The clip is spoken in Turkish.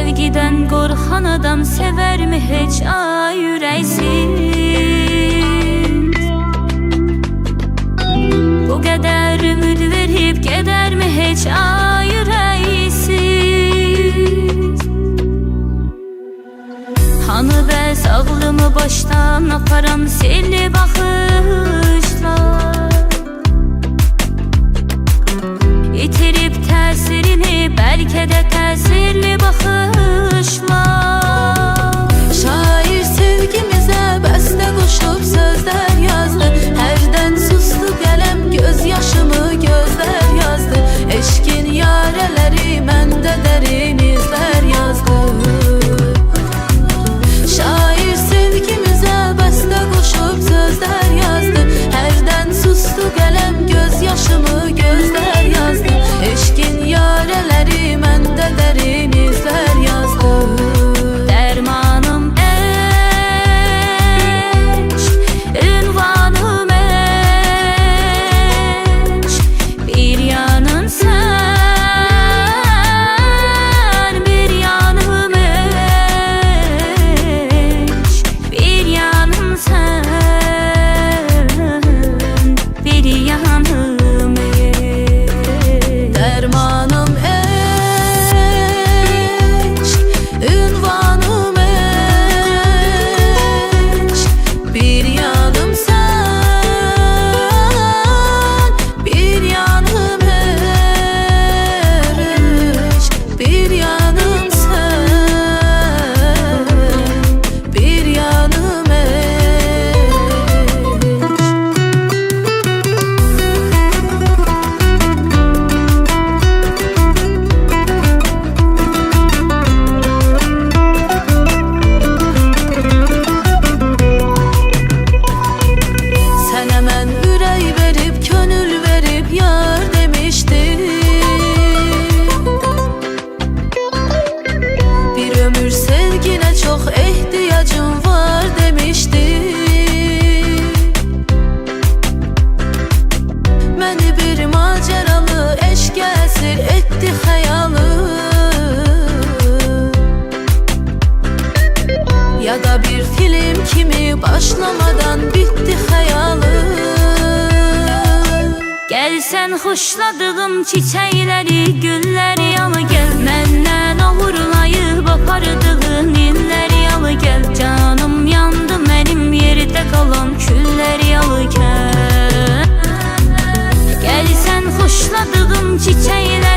Sevgiden korkan adam sever mi hiç ay yüreksiz? Bu kadar ümid verip gider mi hiç ay yüreksiz? Hanı bəs ağlımı baştan aparan selli bakışlar, İtirip təsirini belki de təsirli bakışlar. Şair sevgimize beste koşup sözler yazdı. Herden sustu kalem gözyaşımı gözler yazdı. Eşkin yareleri mende derin izler yazdı. Şair sevgimize beste koşup sözler yazdı. Herden sustu kalem gözyaşımı gözler yazdı. Eşkin yareleri mende derin izler yazdı. Dermanım eşk, ünvanım eşk, bir yanın sen, bir yanım eşk, bir yanım sen, bir yanım eşk. Dermanım eşk, ünvanım eşk, bir yanım sen, bir yanım eşk, bir yanım sen, bir yanım eşk. Sen hemen ürey verip, könül verip yar demiştin. Bir ömür sevgine çok ihtiyacım var demiştin. Beni bir maceralı eşke esir etti hayalım. Ya da bir film kimi başlamadan bitti hayalım. Gel sen hoşladığım çiçekleri, gülleri yalı gel. Menden uğurlayıp apardığın inleri yalı gel. Canım yandı benim yerde kalan külleri yalı gel. Gel sen hoşladığım çiçekleri,